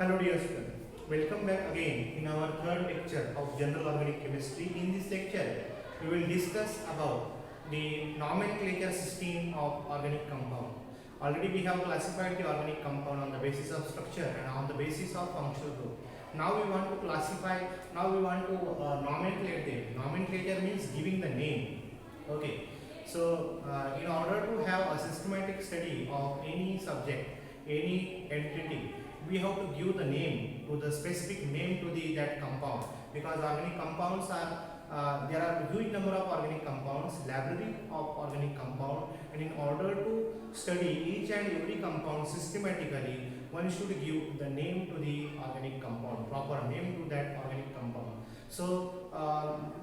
Hello dear student, welcome back again in our third lecture of General Organic Chemistry. In this lecture, we will discuss about the nomenclature system of organic compound. Already we have classified the organic compound on the basis of structure and on the basis of functional group. Now we want to classify, now we want to nomenclate them. Nomenclature means giving the name. Okay. So in order to have a systematic study of any subject, any entity, we have to give the name to the specific name to the that compound, because organic compounds are there are huge number of organic compounds, library of organic compound, and in order to study each and every compound systematically, one should give the name to the organic compound, proper name to that organic compound. So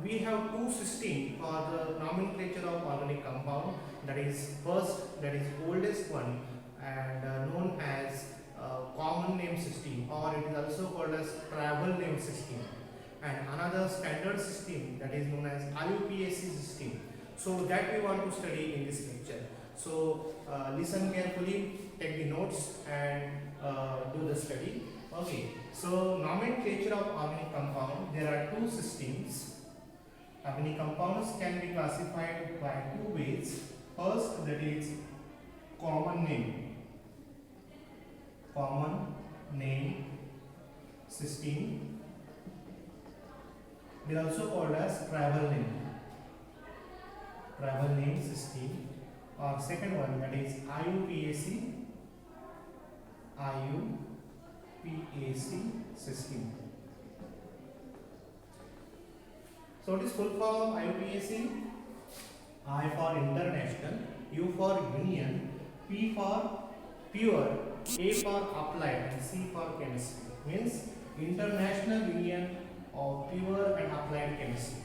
we have two systems for the nomenclature of organic compound. That is first, that is oldest one, and known as common name system, or it is also called as travel name system, and another standard system that is known as IUPAC system. So that we want to study in this lecture. So listen carefully, take the notes and do the study. Okay, so nomenclature of organic compound, there are two systems. Organic compounds can be classified by two ways. First, that is common name system. They are also called as travel name system. Or second one, that is IUPAC system. So it is full form of IUPAC. I for international, U for union, P for pure, A for applied, and C for chemistry. Means International Union of Pure and Applied Chemistry.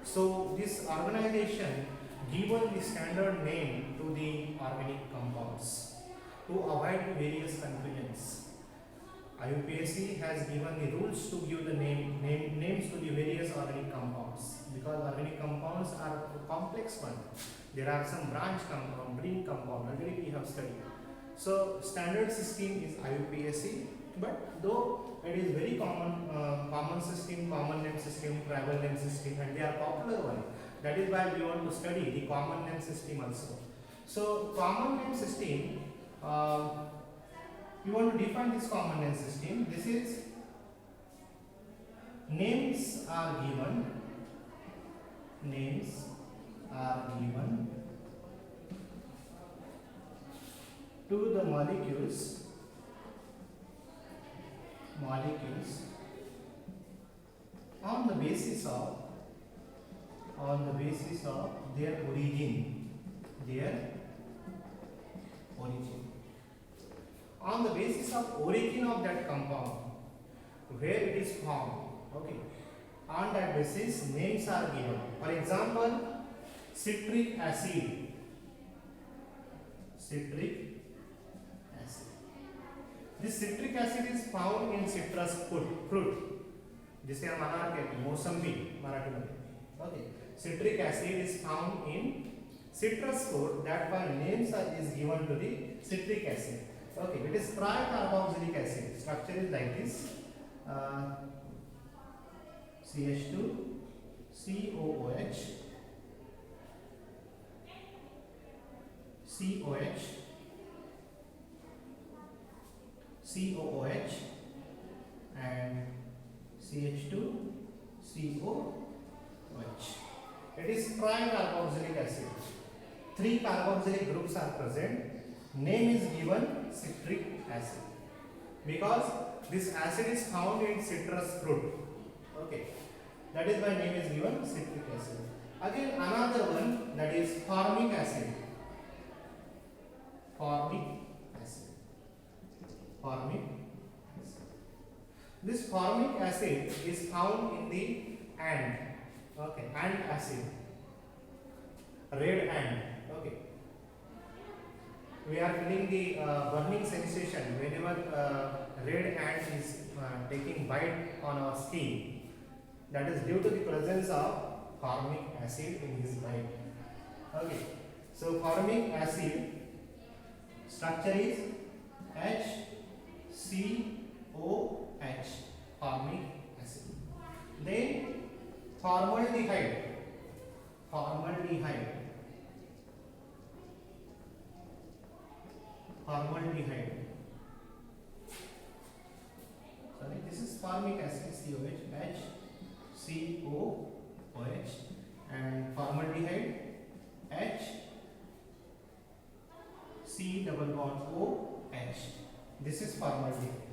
So this organization given the standard name to the organic compounds to avoid various confusions. IUPAC has given the rules to give the names to the various organic compounds, because organic compounds are a complex one. There are some branch compound, ring compound, already we have studied. So standard system is IUPAC, but though it is very common system, common name system, travel name system, and they are popular one. That is why we want to study the common name system also. So common name system, we want to define this common name system. This is names are given to the molecules on the basis of their origin. On the basis of origin of that compound, where it is found. Okay. On that basis, names are given. For example, citric acid. This citric acid is found in citrus fruit. जिसे हम अनार कहते हैं, मौसम्बी मराठी में. Okay. Citric acid is found in citrus fruit. That why names is given to the citric acid. Okay. It is tricarboxylic acid. Structure is like this. CH2, COOH, COOH, and CH2, COOH. It is tricarboxylic acid. Three carboxylic groups are present. Name is given citric acid, because this acid is found in citrus fruit. Okay, that is why name is given citric acid. Again, another one, that is formic acid. This formic acid is found in the ant. Okay, ant acid, red ant. Okay, we are feeling the burning sensation whenever red ant is taking bite on our skin. That is due to the presence of formic acid in his bite. Okay, so formic acid structure is HCO OH, formic acid. Then formaldehyde, formaldehyde, formaldehyde. Sorry, this is formic acid, COH, HCOOH, and formaldehyde, H C double bond OH. This is formaldehyde.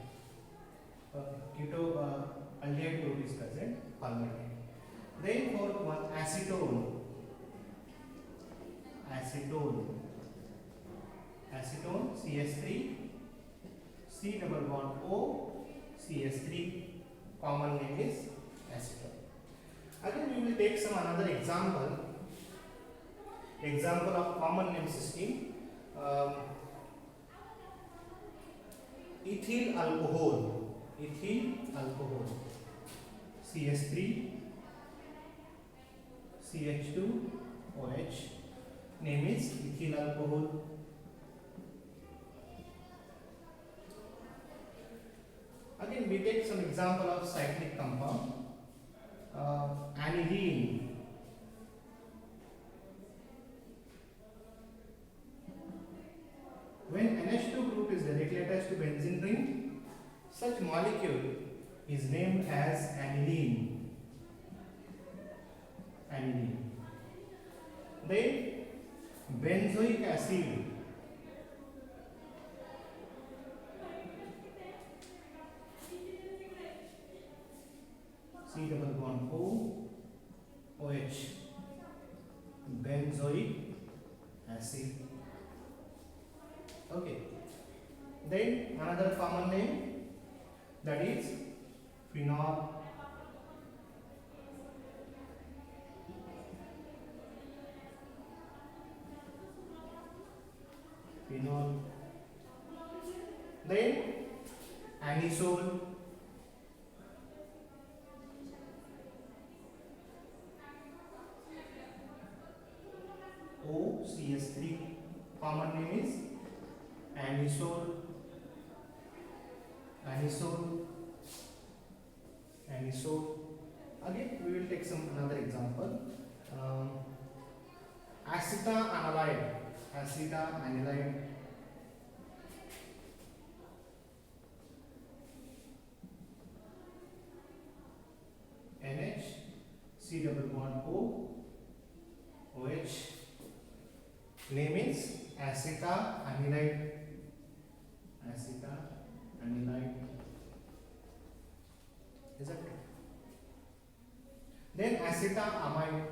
Keto-aldehyde group is present, formaldehyde. Then for one acetone, acetone, acetone CH3, C double bond O, CH3. Common name is acetone. Again, we will take some another example. Example of common name system. Ethyl alcohol, ethyl alcohol, CH3, CH2, OH. Name is ethyl alcohol. Again, we take some example of cyclic compound. Aniline, when NH2 group is directly attached to benzene ring, such molecule is named as aniline. Aniline. Then benzoic acid, C double bond O, OH, benzoic acid. Okay. Then another common name, that is phenol. Phenol. Then anisole. OCH3. Common name is anisole, anisole, anisole. Again, we will take some another example. Acetanilide, acetanilide, NH, C double bond O, OH. Name is acetanilide, acetanilide. Is that right? Then acetamide,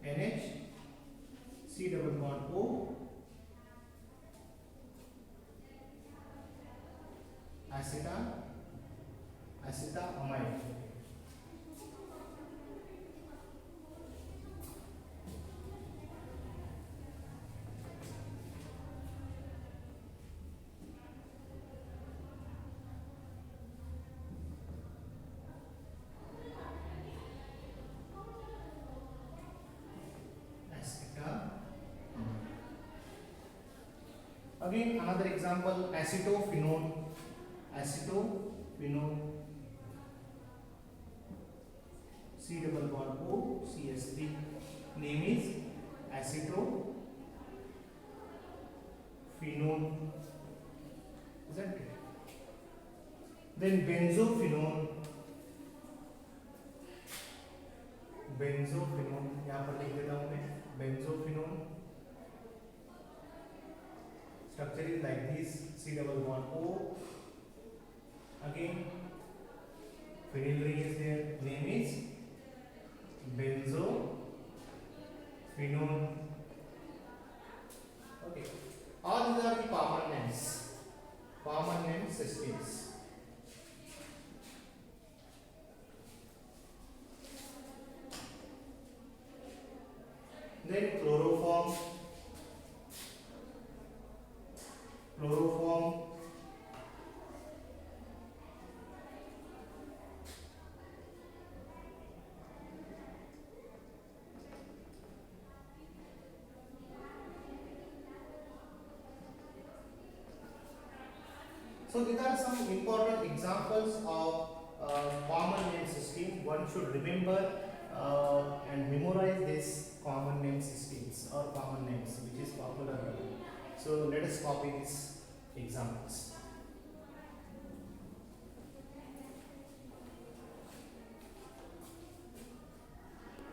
NH, C double bond O, acetamide. Again, another example, acetophenone, acetophenone, C double bond O, CH3. Name is acetophenone. Is that it? Then benzophenone, benzophenone, यहाँ पर लिख देता हूँ मैं, benzophenone. Structure is like this, C double bond O. Again, phenyl ring is there. Name is benzophenone. Okay. All these are the common names. Common name systems. Then chloroform. Chloroform, So these are some important examples of common name system. One should remember and memorize these common name systems or common names which is popular. So let us copy these examples.